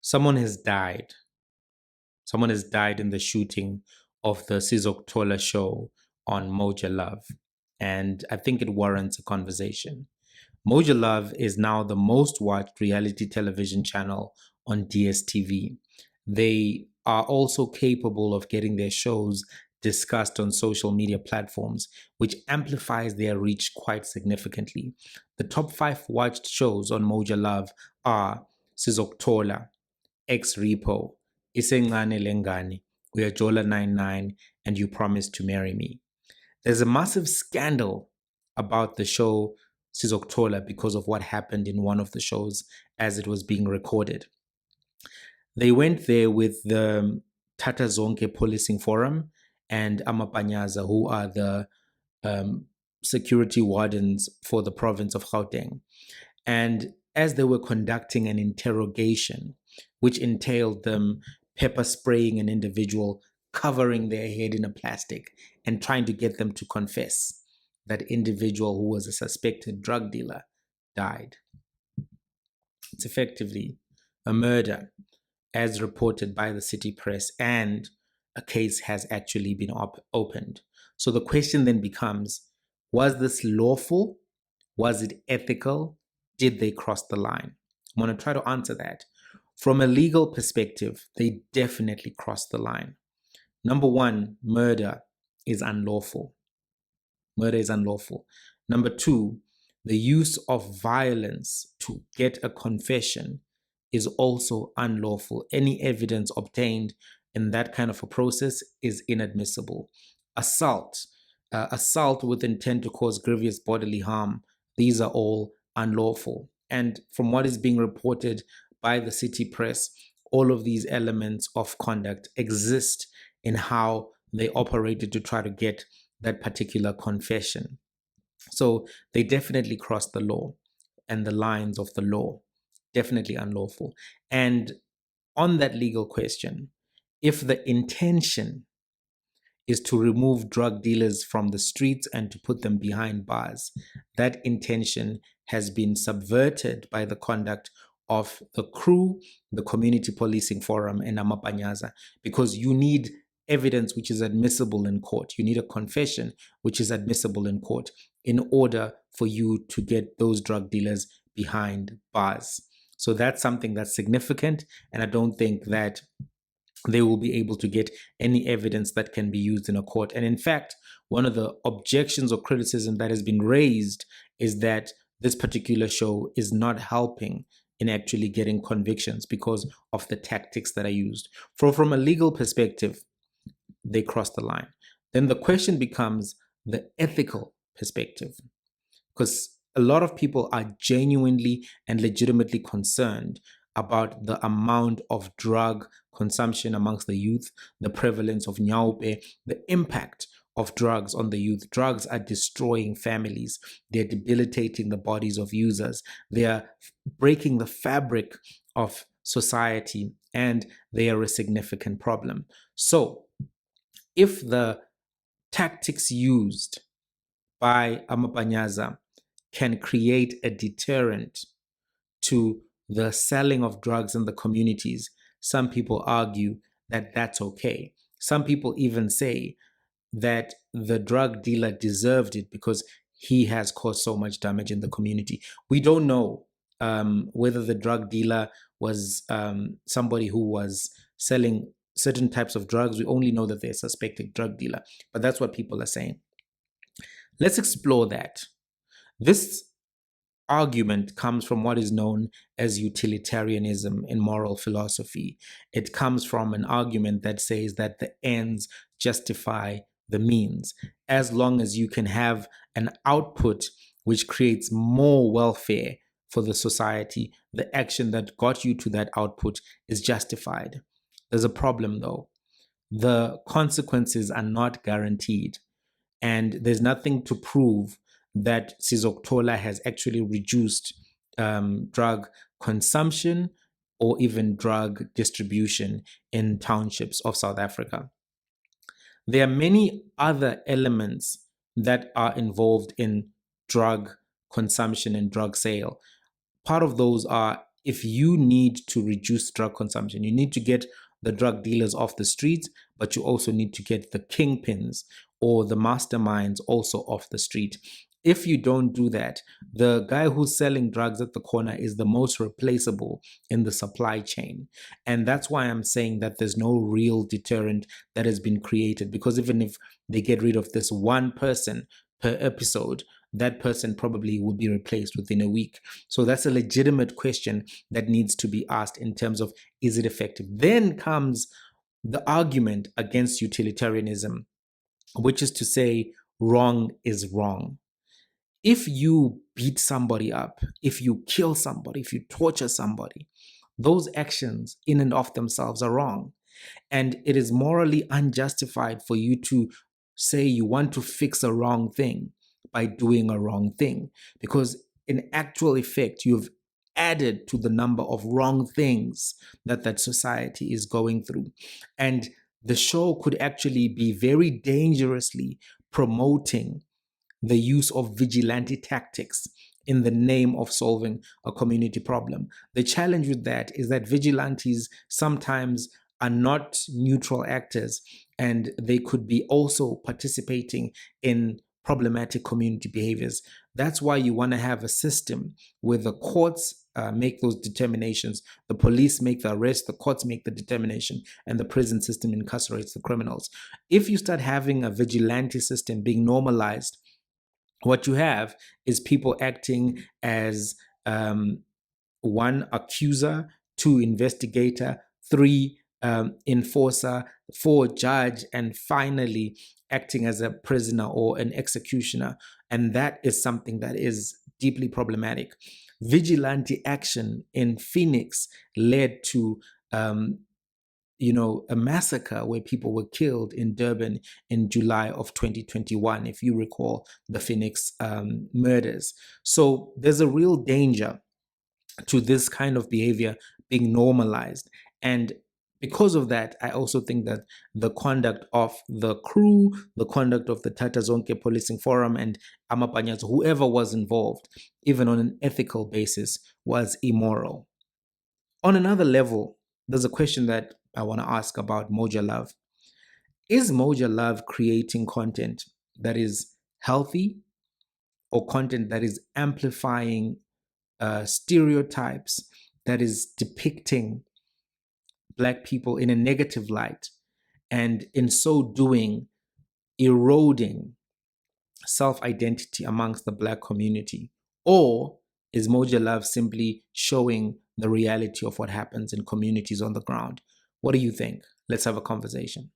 Someone has died. Someone has died in the shooting of the Sizokuthola show on Moja Love. And I think it warrants a conversation. Moja Love is now the most watched reality television channel on DSTV. They are also capable of getting their shows discussed on social media platforms, which amplifies their reach quite significantly. The top 5 watched shows on Moja Love are Sizokuthola, Ex Repo, Isengane Lengani, Uyajola 99, and You Promised to Marry Me. There's a massive scandal about the show Sizokuthola because of what happened in one of the shows as it was being recorded. They went there with the Tata Zonke Policing Forum and Amapanyaza, who are the security wardens for the province of Gauteng. And as they were conducting an interrogation, which entailed them pepper spraying an individual, covering their head in a plastic, and trying to get them to confess, that individual who was a suspected drug dealer died. It's effectively a murder, as reported by the city press, and a case has actually been opened. So the question then becomes, was this lawful? Was it ethical? Did they cross the line? I'm going to try to answer that. From a legal perspective, they definitely crossed the line. Number one, murder is unlawful. Murder is unlawful. Number two, the use of violence to get a confession is also unlawful. Any evidence obtained in that kind of a process is inadmissible. Assault, assault with intent to cause grievous bodily harm, these are all unlawful. And from what is being reported by the city press, all of these elements of conduct exist in how they operated to try to get that particular confession. So they definitely crossed the law and the lines of the law, definitely unlawful. And on that legal question, if the intention is to remove drug dealers from the streets and to put them behind bars, that intention has been subverted by the conduct of the crew, the Community Policing Forum, and Amapanyaza, because you need evidence which is admissible in court. You need a confession which is admissible in court in order for you to get those drug dealers behind bars. So that's something that's significant, and I don't think that they will be able to get any evidence that can be used in a court. And in fact, one of the objections or criticism that has been raised is that this particular show is not helping in actually getting convictions because of the tactics that are used. From a legal perspective, they cross the line. Then the question becomes the ethical perspective, because a lot of people are genuinely and legitimately concerned about the amount of drug consumption amongst the youth, the prevalence of nyaupe, the impact of drugs on the youth. Drugs are destroying families. They're debilitating the bodies of users. They are breaking the fabric of society, and they are a significant problem. So if the tactics used by Amapanyaza can create a deterrent to the selling of drugs in the communities, some people argue that that's okay. Some people even say that the drug dealer deserved it because he has caused so much damage in the community. We don't know whether the drug dealer was somebody who was selling certain types of drugs. We only know that they're a suspected drug dealer, but that's what people are saying. Let's explore that. This argument comes from what is known as utilitarianism in moral philosophy. It comes from an argument that says that the ends justify the means. As long as you can have an output which creates more welfare for the society, the action that got you to that output is justified. There's a problem though. The consequences are not guaranteed, and there's nothing to prove that Sizokuthola has actually reduced drug consumption or even drug distribution in townships of South Africa. There are many other elements that are involved in drug consumption and drug sale. Part of those are if you need to reduce drug consumption, you need to get the drug dealers off the streets, but you also need to get the kingpins or the masterminds also off the street. If you don't do that, the guy who's selling drugs at the corner is the most replaceable in the supply chain. And that's why I'm saying that there's no real deterrent that has been created, because even if they get rid of this one person per episode, that person probably will be replaced within a week. So that's a legitimate question that needs to be asked in terms of, is it effective? Then comes the argument against utilitarianism, which is to say, wrong is wrong. If you beat somebody up, if you kill somebody, if you torture somebody, those actions in and of themselves are wrong. And it is morally unjustified for you to say you want to fix a wrong thing by doing a wrong thing, because in actual effect, you've added to the number of wrong things that society is going through. And the show could actually be very dangerously promoting the use of vigilante tactics in the name of solving a community problem. The challenge with that is that vigilantes sometimes are not neutral actors, and they could be also participating in problematic community behaviors. That's why you want to have a system where the courts make those determinations, the police make the arrest, the courts make the determination, and the prison system incarcerates the criminals. If you start having a vigilante system being normalized, what you have is people acting as one, accuser; two, investigator; three, enforcer; four, judge; and finally acting as a prisoner or an executioner. And that is something that is deeply problematic. Vigilante action in Phoenix led to a massacre where people were killed in Durban in July of 2021, if you recall the Phoenix murders. So there's a real danger to this kind of behavior being normalized. And because of that, I also think that the conduct of the crew, the conduct of the Tata Zonke Policing Forum and Amapanyazo, whoever was involved, even on an ethical basis, was immoral. On another level, there's a question that I want to ask about Moja Love. Is Moja Love creating content that is healthy, or content that is amplifying stereotypes, that is depicting Black people in a negative light, and in so doing, eroding self-identity amongst the Black community? Or is Moja Love simply showing the reality of what happens in communities on the ground? What do you think? Let's have a conversation.